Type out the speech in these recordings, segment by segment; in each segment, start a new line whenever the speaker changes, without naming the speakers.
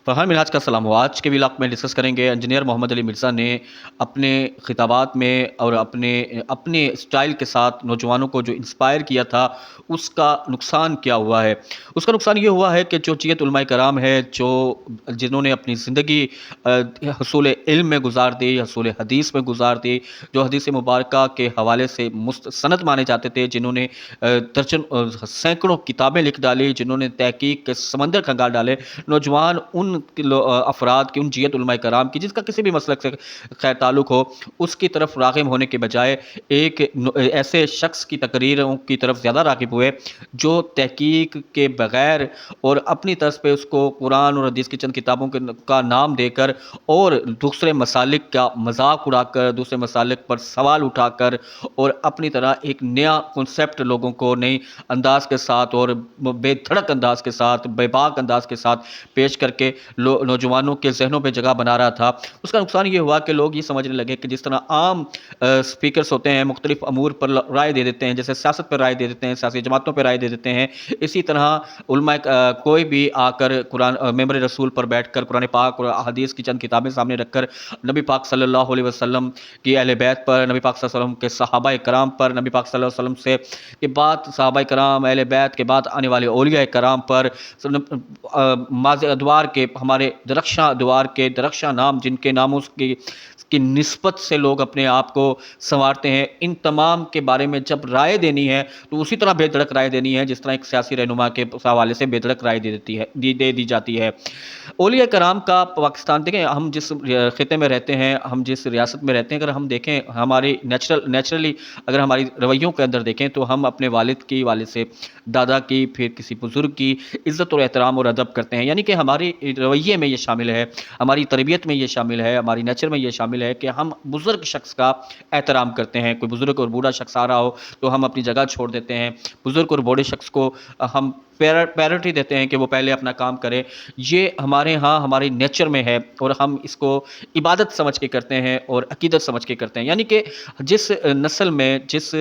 فرحان منہاج کا سلام ہو۔ آج کے ولاگ میں ڈسکس کریں گے انجینئر محمد علی مرزا نے اپنے خطابات میں اور اپنے اسٹائل کے ساتھ نوجوانوں کو جو انسپائر کیا تھا اس کا نقصان کیا ہوا ہے۔ اس کا نقصان یہ ہوا ہے کہ جو چیت علماء کرام ہے جنہوں نے اپنی زندگی حصول علم میں گزار دی، حصول حدیث میں گزار دی، جو حدیث مبارکہ کے حوالے سے مستند مانے جاتے تھے، جنہوں نے سینکڑوں کتابیں لکھ ڈالی، جنہوں نے تحقیق کے سمندر کھنگال ڈالے، نوجوان ان افراد کی، ان جیت علماء کرام کی جس کا کسی بھی مسلک سے خیر تعلق ہو، اس کی طرف راغب ہونے کے بجائے ایک ایسے شخص کی تقریروں کی طرف زیادہ راغب ہوئے جو تحقیق کے بغیر اور اپنی طرز پہ اس کو قرآن اور حدیث کی چند کتابوں کا نام دے کر اور دوسرے مسالک کا مذاق اڑا کر، دوسرے مسالک پر سوال اٹھا کر اور اپنی طرح ایک نیا کنسیپٹ لوگوں کو نئی انداز کے ساتھ اور بے دھڑک انداز کے ساتھ، بے باک انداز کے ساتھ پیش کر کے نوجوانوں کے ذہنوں پہ جگہ بنا رہا تھا۔ اس کا نقصان یہ ہوا کہ لوگ یہ سمجھنے لگے کہ جس طرح عام سپیکرز ہوتے ہیں مختلف امور پر رائے دے دیتے ہیں، جیسے سیاست پر رائے دے دیتے ہیں، سیاسی جماعتوں پر رائے دے دیتے ہیں، اسی طرح علماء کوئی بھی آ کر قرآن ممبر رسول پر بیٹھ کر قرآن پاک اور حدیث کی چند کتابیں سامنے رکھ کر نبی پاک صلی اللہ علیہ وسلم کی اہل بیت پر، نبی پاک صلی اللہ علیہ وسلم کے صحابہ کرام پر، نبی پاک صلی اللہ علیہ وسلم سے کے بعد صحابہ کرام، اہل بیت کے بعد آنے والے اولیاء کرام پر، ماضی ادوار کے، ہمارے درخشاں ادوار کے درخشاں نام جن کے ناموں کی نسبت سے لوگ اپنے آپ کو سنوارتے ہیں، ان تمام کے بارے میں جب رائے دینی ہے تو اسی طرح بے دھڑک رائے دینی ہے جس طرح ایک سیاسی رہنما کے حوالے سے بے دھڑک رائے دے دی جاتی ہے۔ اولیاء کرام کا پاکستان، دیکھیں ہم جس خطے میں رہتے ہیں، ہم جس ریاست میں رہتے ہیں، اگر ہم دیکھیں ہماری نیچرلی اگر ہماری رویوں کے اندر دیکھیں تو ہم اپنے والد سے، دادا کی، پھر کسی بزرگ کی عزت اور احترام اور ادب کرتے ہیں، یعنی کہ ہماری رویے میں یہ شامل ہے، ہماری تربیت میں یہ شامل ہے، ہماری نیچر میں یہ شامل ہے کہ ہم بزرگ شخص کا احترام کرتے ہیں۔ کوئی بزرگ اور بوڑھا شخص آ رہا ہو تو ہم اپنی جگہ چھوڑ دیتے ہیں، بزرگ اور بوڑھے شخص کو ہم پیرٹی دیتے ہیں کہ وہ پہلے اپنا کام کرے۔ یہ ہمارے ہاں ہماری نیچر میں ہے اور ہم اس کو عبادت سمجھ کے کرتے ہیں اور عقیدت سمجھ کے کرتے ہیں، یعنی کہ جس نسل میں، جس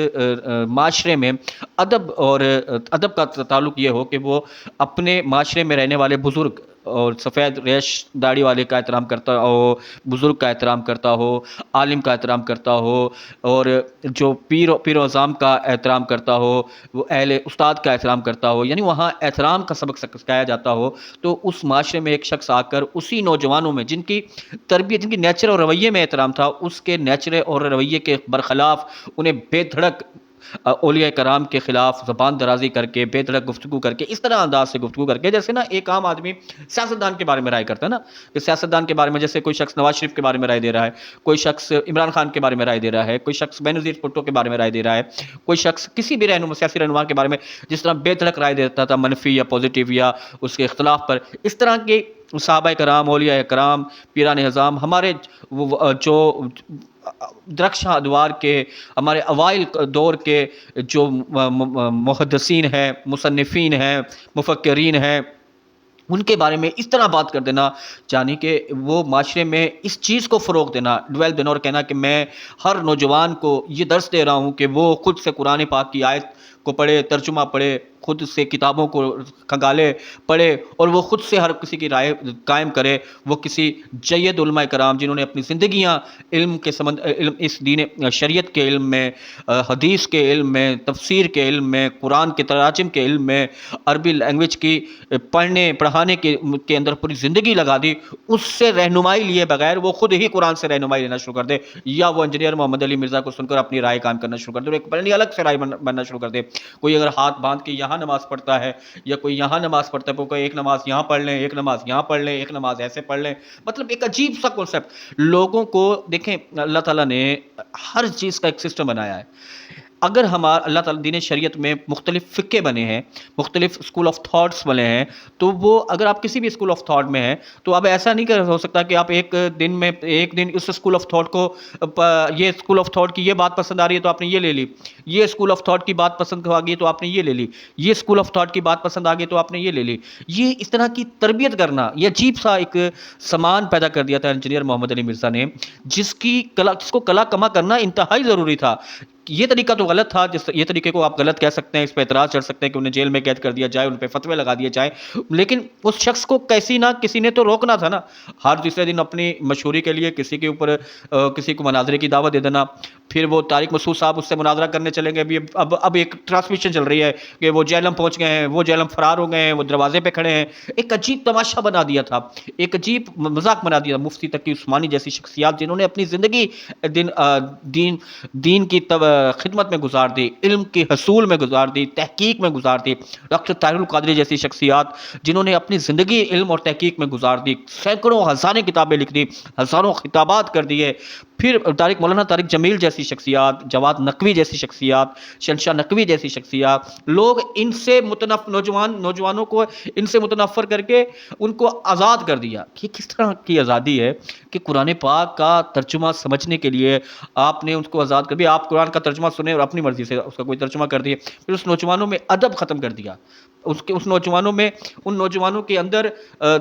معاشرے میں ادب کا تعلق یہ ہو کہ وہ اپنے معاشرے میں رہنے والے بزرگ اور سفید ریش داڑھی والے کا احترام کرتا ہو، بزرگ کا احترام کرتا ہو، عالم کا احترام کرتا ہو، اور جو پیر و عظام کا احترام کرتا ہو، وہ اہل استاد کا احترام کرتا ہو، یعنی وہاں احترام کا سبق سکھایا جاتا ہو، تو اس معاشرے میں ایک شخص آ کر اسی نوجوانوں میں جن کی تربیت، جن کی نیچر اور رویے میں احترام تھا، اس کے نیچر اور رویے کے برخلاف انہیں بے دھڑک اولیاء کرام کے خلاف زبان درازی کر کے، بے دھڑک گفتگو کر کے، اس طرح انداز سے گفتگو کر کے، جیسے نا ایک عام آدمی سیاستدان کے بارے میں رائے کرتا ہے نا، کہ سیاستدان کے بارے میں جیسے کوئی شخص نواز شریف کے بارے میں رائے دے رہا ہے، کوئی شخص عمران خان کے بارے میں رائے دے رہا ہے، کوئی شخص بینظیر بھٹو کے بارے میں رائے دے رہا ہے، کوئی شخص کسی بھی سیاسی رہنما کے بارے میں جس طرح بے دھڑک رائے دیتا تھا، منفی یا پازیٹیو یا اس کے اختلاف پر، اس طرح کے صحابہ کرام، اولیاء کرام، پیران اعظام، ہمارے جو درخشاں ادوار کے، ہمارے اوائل دور کے جو محدثین ہیں، مصنفین ہیں، مفکرین ہیں، ان کے بارے میں اس طرح بات کر دینا، یعنی کہ وہ معاشرے میں اس چیز کو فروغ دینا، ڈویل دینا، اور کہنا کہ میں ہر نوجوان کو یہ درس دے رہا ہوں کہ وہ خود سے قرآن پاک کی آیت کو پڑھے، ترجمہ پڑھے، خود سے کتابوں کو کھنگالے، پڑھے، اور وہ خود سے ہر کسی کی رائے قائم کرے۔ وہ کسی جید علماء کرام جنہوں نے اپنی زندگیاں علم اس دین شریعت کے علم میں، حدیث کے علم میں، تفسیر کے علم میں، قرآن کے تراجم کے علم میں، عربی لینگویج کی پڑھنے پڑھانے کے اندر پوری زندگی لگا دی، اس سے رہنمائی لیے بغیر وہ خود ہی قرآن سے رہنمائی لینا شروع کر دے، یا وہ انجینئر محمد علی مرزا کو سن کر اپنی رائے قائم کرنا شروع کر دے اور ایک بڑی الگ سے رائے بننا شروع کر دے۔ کوئی اگر ہاتھ باندھ کے یہاں نماز پڑھتا ہے یا کوئی یہاں نماز پڑھتا ہے، کوئی ایک نماز یہاں پڑھ لیں، ایک نماز یہاں پڑھ لیں، ایک نماز ایسے پڑھ لیں، مطلب ایک عجیب سا کنسیپٹ لوگوں کو۔ دیکھیں اللہ تعالیٰ نے ہر چیز کا ایک سسٹم بنایا ہے۔ اگر اللہ تعالیٰ دین شریعت میں مختلف فقہ بنے ہیں، مختلف اسکول آف تھاٹس بنے ہیں، تو وہ اگر آپ کسی بھی اسکول آف تھاٹ میں ہیں تو اب ایسا نہیں ہو سکتا کہ آپ ایک دن اس اسکول آف تھاٹ کو، یہ اسکول آف تھاٹ کی یہ بات پسند آ رہی ہے تو آپ نے یہ لے لی، یہ اسکول آف تھاٹ کی بات پسند آ گئی تو آپ نے یہ لے لی، یہ اسکول آف تھاٹ کی بات پسند آ گئی تو آپ نے یہ لے لی۔ یہ اس طرح کی تربیت کرنا، یہ عجیب سا ایک سامان پیدا کر دیا تھا انجینئر محمد علی مرزا نے، جس کو کلا کما کرنا انتہائی ضروری تھا۔ یہ طریقہ تو غلط تھا، یہ طریقے کو آپ غلط کہہ سکتے ہیں، اس پہ اعتراض چڑھ سکتے ہیں کہ انہیں جیل میں قید کر دیا جائے، ان پہ فتوے لگا دیے جائیں، لیکن اس شخص کو کیسی نہ کسی نے تو روکنا تھا نا۔ ہر تیسرے دن اپنی مشہوری کے لیے کسی کے اوپر کسی کو مناظرے کی دعوت دے دینا، پھر وہ طارق مسعود صاحب اس سے مناظرہ کرنے چلیں گے۔ اب ایک ٹرانسمیشن چل رہی ہے کہ وہ جہلم پہنچ گئے ہیں، وہ جہلم فرار ہو گئے ہیں، وہ دروازے پہ کھڑے ہیں۔ ایک عجیب تماشا بنا دیا تھا، ایک عجیب مذاق بنا دیا۔ مفتی تقی عثمانی جیسی شخصیات جنہوں نے اپنی زندگی دین دین دین کی خدمت میں گزار دی، علم کے حصول میں گزار دی، تحقیق میں گزار دی۔ ڈاکٹر طاہر القادری جیسی شخصیات جنہوں نے اپنی زندگی علم اور تحقیق میں گزار دی، سینکڑوں ہزاریں کتابیں لکھ دی، ہزاروں خطابات کر دیے۔ پھر مولانا طارق جمیل جیسی شخصیات، جواد نقوی جیسی شخصیات، شہنشاہ نقوی جیسی شخصیات، لوگ ان سے نوجوانوں کو ان سے متنفر کر کے ان کو آزاد کر دیا۔ یہ کس طرح کی آزادی ہے کہ قرآن پاک کا ترجمہ سمجھنے کے لیے آپ نے ان کو آزاد کر دیا؟ آپ قرآن کا ترجمہ سنیں اور اپنی مرضی سے اس کا کوئی ترجمہ کر دیے، پھر اس نوجوانوں میں ادب ختم کر دیا۔ ان نوجوانوں کے اندر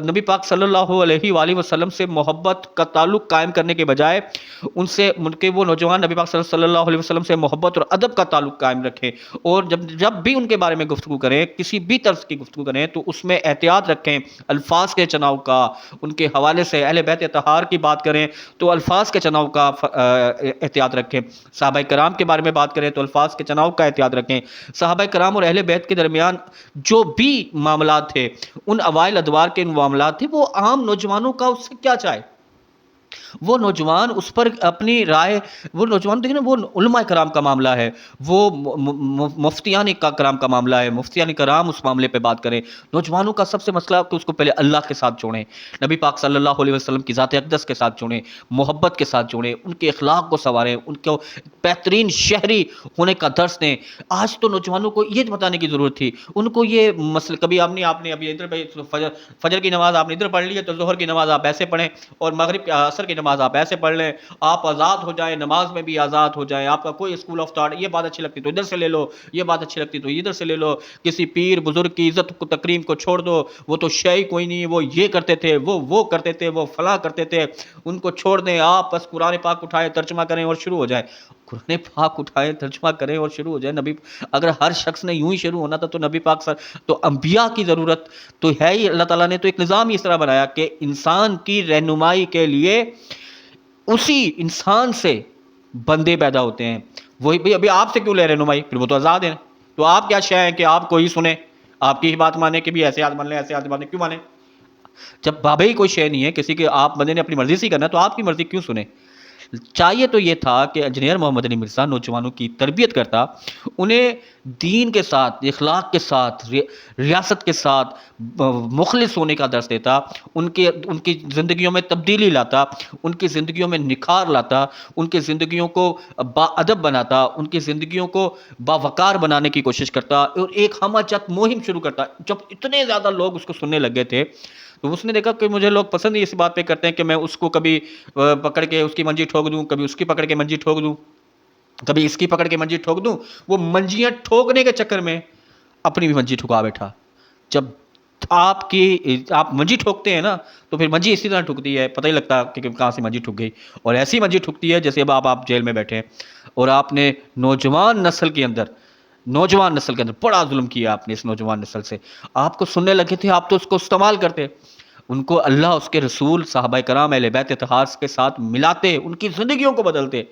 نبی پاک صلی اللہ علیہ وآلہ وسلم سے محبت کا تعلق قائم کرنے کے بجائے وہ نوجوان نبی پاک صلی اللہ علیہ وسلم سے محبت اور ادب کا تعلق قائم رکھیں، اور جب بھی ان کے بارے میں گفتگو کریں، کسی بھی طرز کی گفتگو کریں تو اس میں احتیاط رکھیں، الفاظ کے چناؤ کا۔ ان کے حوالے سے اہل بیت اطہار کی بات کریں تو الفاظ کے چناؤ کا احتیاط رکھیں، صحابہ کرام کے بارے میں بات کریں تو الفاظ کے چناؤ کا احتیاط رکھیں۔ صحابہ کرام اور اہل بیت کے درمیان جو بھی معاملات تھے، ان اوائل ادوار کے معاملات تھے، وہ عام نوجوانوں کا اس سے کیا چاہے؟ وہ نوجوان اس پر اپنی رائے، وہ نوجوان دیکھیں نا، وہ علماء کرام کا معاملہ ہے، وہ مفتیان کرام کا معاملہ ہے، مفتیان کرام اس معاملے پہ بات کریں۔ نوجوانوں کا سب سے مسئلہ کہ اس کو پہلے اللہ کے ساتھ جوڑیں، نبی پاک صلی اللہ علیہ وسلم کی ذات اقدس کے ساتھ جوڑیں، محبت کے ساتھ جوڑیں، ان کے اخلاق کو سنواریں، ان کو بہترین شہری ہونے کا درس دیں۔ آج تو نوجوانوں کو یہ بتانے کی ضرورت تھی، ان کو یہ مسئلہ کبھی آپ نے ابھی ادھر فجر کی نماز آپ نے ادھر پڑھ لی ہے تو ظہر کی نماز آپ ایسے پڑھیں، اور مغرب عصر کی نماز آپ ایسے پڑھ لیں، آپ آزاد ہو جائیں، نماز میں بھی آزاد ہو جائیں، آپ کا کوئی اسکول آف تھاٹ، یہ بات اچھی لگتی تو ادھر سے لے لو، یہ بات اچھی لگتی تو ادھر سے لے لو، کسی پیر بزرگ کی عزت کو تکریم کو چھوڑ دو، وہ تو شیعی کوئی نہیں، وہ یہ کرتے تھے، وہ کرتے تھے، وہ فلاں کرتے تھے، ان کو چھوڑ دیں، آپ بس قرآن پاک اٹھائیں، ترجمہ کریں اور شروع ہو جائیں۔ قرآن پاک اٹھائیں، ترجمہ کریں اور شروع ہو جائیں۔ اگر ہر شخص نے یوں ہی شروع ہونا تھا تو نبی پاک تو انبیاء کی ضرورت تو ہے ہی۔ اللہ تعالیٰ نے تو ایک نظام ہی اس طرح بنایا کہ انسان کی رہنمائی کے لیے اسی انسان سے بندے پیدا ہوتے ہیں۔ وہی بھئی ابھی آپ سے کیوں لے رہنمائی؟ پھر وہ تو آزاد ہیں، تو آپ کیا شے ہیں کہ آپ کو ہی سنیں، آپ کی ہی بات مانیں کہ بھی ایسے آدمی مان لیں، ایسے آدمی مانیں؟ کیوں مانیں؟ جب بابا ہی کوئی شے نہیں ہے کسی کے، آپ بندے نے اپنی مرضی سے کرنا ہے تو آپ کی مرضی کیوں سنیں؟ چاہیے تو یہ تھا کہ انجینئر محمد علی مرزا نوجوانوں کی تربیت کرتا، انہیں دین کے ساتھ، اخلاق کے ساتھ، ریاست کے ساتھ مخلص ہونے کا درس دیتا، ان کی زندگیوں میں تبدیلی لاتا، ان کی زندگیوں میں نکھار لاتا، ان کی زندگیوں کو با ادب بناتا، ان کی زندگیوں کو باوقار بنانے کی کوشش کرتا، اور ایک ہمہ جت مہم شروع کرتا۔ جب اتنے زیادہ لوگ اس کو سننے لگ گئے تھے تو اس نے دیکھا کہ مجھے لوگ پسند ہی اس بات پہ کرتے ہیں کہ میں اس کو کبھی پکڑ کے اس کی منجی ٹھوک دوں، کبھی اس کی پکڑ کے منجی ٹھوک دوں، کبھی اس کی پکڑ کے منجی ٹھوک دوں۔ وہ منجیاں ٹھوکنے کے چکر میں اپنی بھی منجی ٹھکا بیٹھا۔ جب آپ منجی ٹھوکتے ہیں نا تو پھر منجی اسی طرح ٹھکتی ہے، پتہ ہی لگتا کہ کہاں سے منجی ٹھک گئی، اور ایسی منجی ٹھکتی ہے جیسے اب آپ جیل میں بیٹھے ہیں، اور آپ نے نوجوان نسل کے اندر بڑا ظلم کیا آپ نے اس نوجوان نسل سے۔ آپ کو سننے لگے تھے، آپ تو اس کو استعمال کرتے، ان کو اللہ، اس کے رسول، صحابہ کرام، اہل بیت اطہار کے ساتھ ملاتے، ان کی زندگیوں کو بدلتے،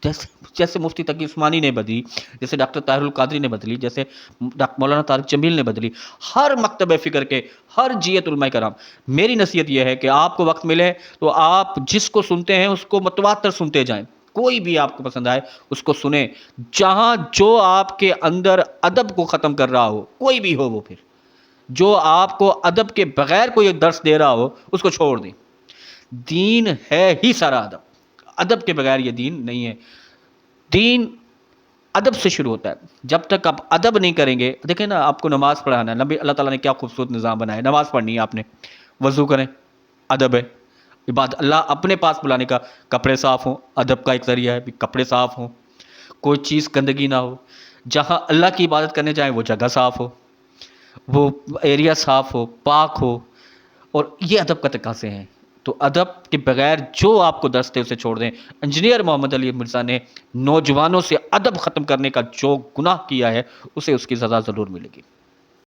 جیسے مفتی تقی عثمانی نے بدلی، جیسے ڈاکٹر طاہر القادری نے بدلی، جیسے مولانا طارق جمیل نے بدلی، ہر مکتب فکر کے، ہر جیت علماء کرام۔ میری نصیحت یہ ہے کہ آپ کو وقت ملے تو آپ جس کو سنتے ہیں اس کو متواتر سنتے جائیں، کوئی بھی آپ کو پسند آئے اس کو سنیں، جہاں جو آپ کے اندر ادب کو ختم کر رہا ہو، کوئی بھی ہو، وہ پھر جو آپ کو ادب کے بغیر کوئی ایک درس دے رہا ہو اس کو چھوڑ دیں۔ دین ہے ہی سارا ادب، ادب کے بغیر یہ دین نہیں ہے۔ دین ادب سے شروع ہوتا ہے، جب تک آپ ادب نہیں کریں گے، دیکھیں نا، آپ کو نماز پڑھانا ہے، نبی اللہ تعالیٰ نے کیا خوبصورت نظام بنایا ہے، نماز پڑھنی ہے آپ نے، وضو کریں، ادب ہے، عبادت اللہ اپنے پاس بلانے کا، کپڑے صاف ہوں، ادب کا ایک ذریعہ ہے، کپڑے صاف ہوں، کوئی چیز گندگی نہ ہو، جہاں اللہ کی عبادت کرنے جائیں وہ جگہ صاف ہو، وہ ایریا صاف ہو، پاک ہو، اور یہ ادب کا تقاضے ہیں۔ تو ادب کے بغیر جو آپ کو درس دے اسے چھوڑ دیں۔ انجینئر محمد علی مرزا نے نوجوانوں سے ادب ختم کرنے کا جو گناہ کیا ہے اسے اس کی سزا ضرور ملے گی۔